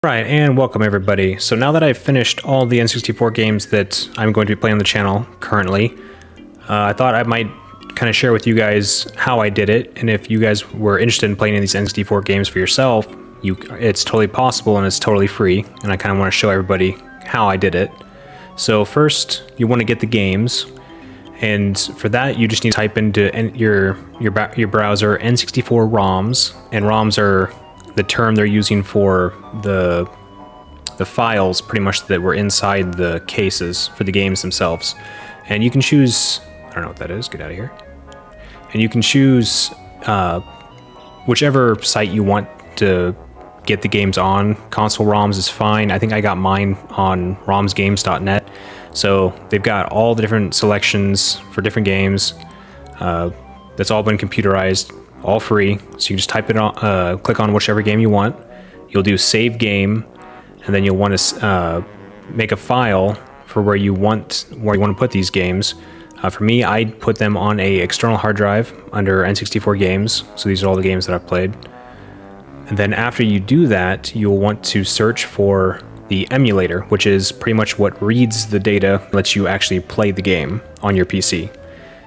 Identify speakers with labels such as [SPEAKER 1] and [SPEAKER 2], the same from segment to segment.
[SPEAKER 1] Right, and welcome everybody. So now that I've finished all the N64 games that I'm going to be playing on the channel currently, I thought I might kind of share with you guys how I did it, and if you guys were interested in playing these N64 games for yourself, it's totally possible and it's totally free, and I kind of want to show everybody how I did it. So first, you want to get the games, and for that you just need to type into your browser N64 ROMs, and ROMs are the term they're using for the files pretty much that were inside the cases for the games themselves. And you can choose, I don't know what that is, get out of here. And you can choose whichever site you want to get the games on. Console ROMs is fine. I think I got mine on romsgames.net. So they've got all the different selections for different games. That's all been computerized, all free. So you just type it on, click on whichever game you want. You'll do save game, and then you'll want to make a file for where you want to put these games. For me, I put them on a external hard drive under N64 games. So these are all the games that I've played. And then after you do that, you'll want to search for the emulator, which is pretty much what reads the data, lets you actually play the game on your PC.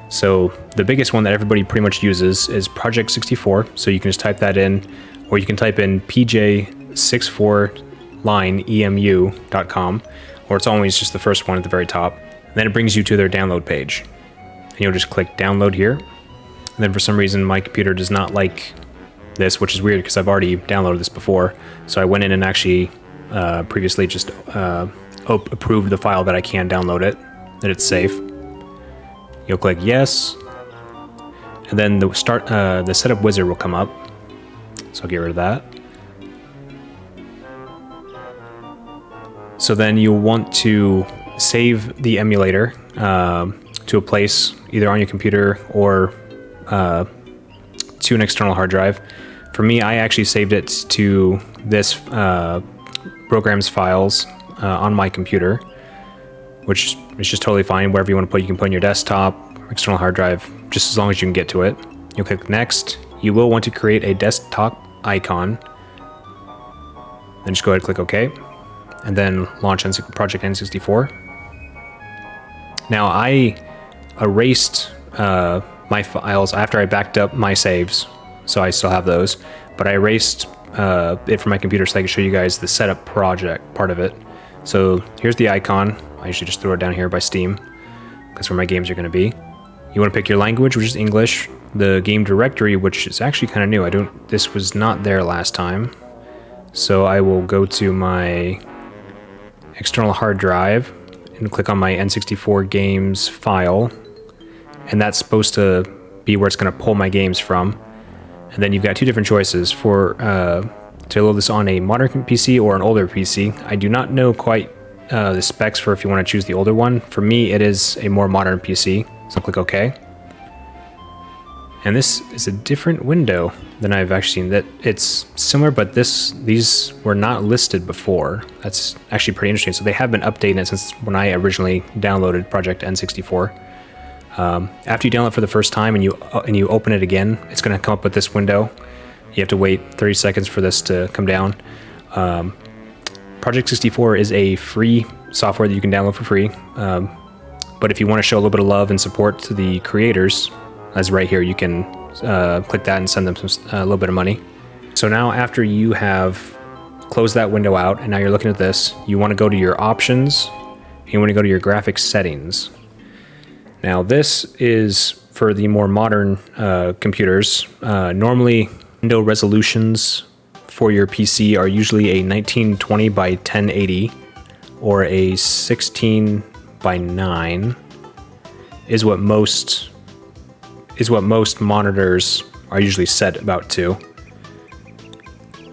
[SPEAKER 1] So the biggest one that everybody pretty much uses is Project 64. So you can just type that in, or you can type in pj64lineemu.com, or it's always just the first one at the very top. And then it brings you to their download page. And you'll just click download here. And then for some reason my computer does not like this, which is weird because I've already downloaded this before. So I went in and actually previously just approved the file that I can download it, that it's safe. You'll click yes, and then the setup wizard will come up. So I'll get rid of that. So then you'll want to save the emulator to a place either on your computer or to an external hard drive. For me, I actually saved it to this program's files on my computer, which is just totally fine. Wherever you want to put, you can put on your desktop, external hard drive, just as long as you can get to it. You'll click next. You will want to create a desktop icon. Then just go ahead and click OK. And then launch Project N64. Now I erased my files after I backed up my saves, so I still have those, but I erased it from my computer so I can show you guys the setup project part of it. So here's the icon. I usually just throw it down here by Steam. That's where my games are going to be. You want to pick your language, which is English. The game directory, which is actually kind of new. This was not there last time. So I will go to my external hard drive and click on my N64 games file. And that's supposed to be where it's going to pull my games from. And then you've got two different choices for to load this on a modern PC or an older PC. I do not know quite the specs for if you want to choose the older one. For me, it is a more modern PC, so click OK. And this is a different window than I've actually seen. That it's similar, but these were not listed before. That's actually pretty interesting. So they have been updating it since when I originally downloaded Project N64. After you download for the first time and you open it again, it's going to come up with this window. You have to wait 30 seconds for this to come down. Project 64 is a free software that you can download for free. But if you want to show a little bit of love and support to the creators, as right here, you can click that and send them a little bit of money. So now after you have closed that window out and now you're looking at this, you want to go to your options. And you want to go to your graphics settings. Now this is for the more modern computers. Normally window resolutions for your PC are usually a 1920 by 1080 or a 16 by 9 is what most monitors are usually set about to.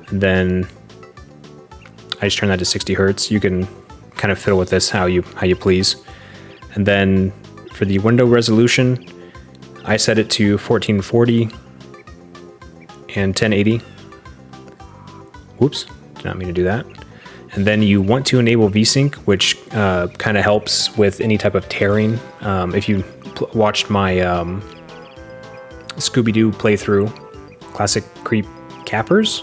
[SPEAKER 1] And then I just turn that to 60 Hertz. You can kind of fiddle with this how you please. And then for the window resolution, I set it to 1440 and 1080. Whoops, did not mean to do that. And then you want to enable VSync, which kind of helps with any type of tearing. If you watched my Scooby-Doo playthrough, Classic Creep Cappers,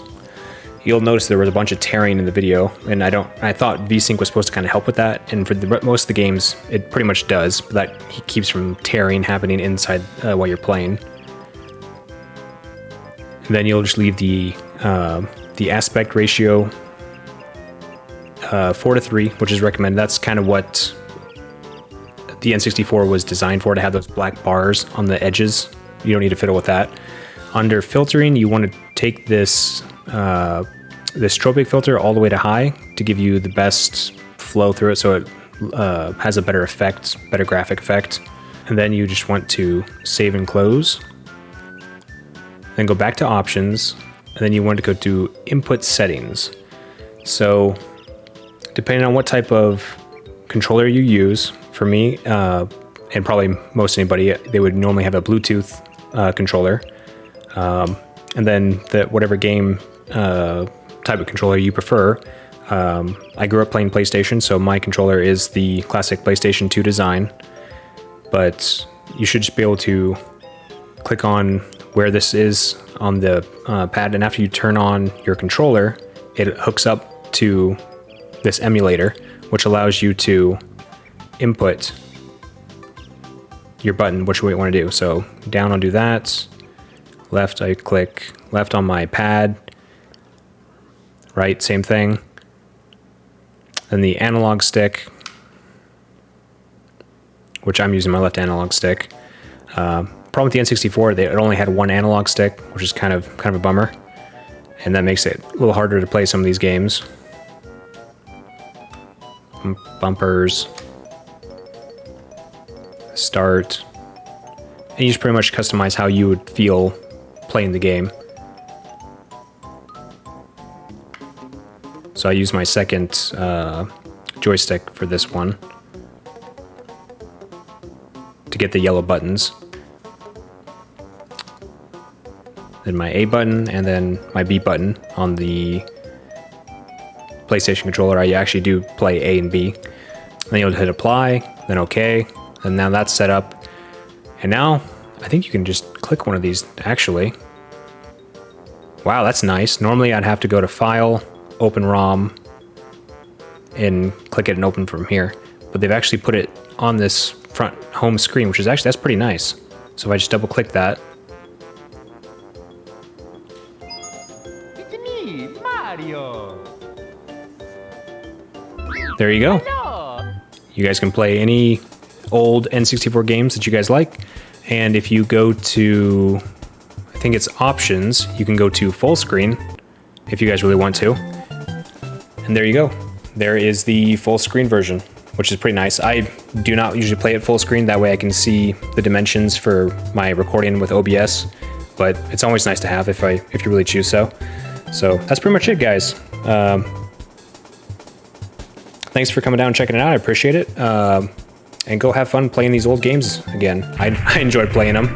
[SPEAKER 1] you'll notice there was a bunch of tearing in the video, and I thought VSync was supposed to kind of help with that, and for most of the games, it pretty much does, but that keeps from tearing happening inside while you're playing. And then you'll just leave the aspect ratio 4:3, which is recommended. That's kind of what the N64 was designed for, to have those black bars on the edges. You don't need to fiddle with that. Under filtering, you want to take this tropic filter all the way to high to give you the best flow through it, so it has a better effect, better graphic effect. And then you just want to save and close. Then go back to options, and then you want to go to input settings. So depending on what type of controller you use, for me, and probably most anybody, they would normally have a Bluetooth controller. And then whatever game type of controller you prefer. I grew up playing PlayStation, so my controller is the classic PlayStation 2 design. But you should just be able to click on where this is on the pad, and after you turn on your controller, it hooks up to this emulator, which allows you to input your button, which we want to do. So down, I'll do that. Left, I click left on my pad. Right, same thing. Then the analog stick, which I'm using my left analog stick. Problem with the N64, it only had one analog stick, which is kind of a bummer, and that makes it a little harder to play some of these games. Bumpers, start, and you just pretty much customize how you would feel playing the game. So I use my second joystick for this one to get the yellow buttons. Then my A button, and then my B button on the PlayStation controller. I actually do play A and B. Then you'll hit apply, then OK, and now that's set up. And now I think you can just click one of these actually. Wow, that's nice. Normally I'd have to go to File, Open ROM, and click it and open from here. But they've actually put it on this front home screen, which is actually, that's pretty nice. So if I just double click that.
[SPEAKER 2] It's me, Mario.
[SPEAKER 1] There you go.
[SPEAKER 2] Hello.
[SPEAKER 1] You guys can play any old N64 games that you guys like. And if you go to, I think it's options, you can go to full screen if you guys really want to. And there you go. There is the full screen version, which is pretty nice. I do not usually play it full screen. That way I can see the dimensions for my recording with OBS, but it's always nice to have if you really choose so. So that's pretty much it, guys. Thanks for coming down and checking it out. I appreciate it. And go have fun playing these old games again. I enjoyed playing them,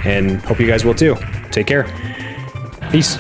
[SPEAKER 1] and hope you guys will too. Take care. Peace.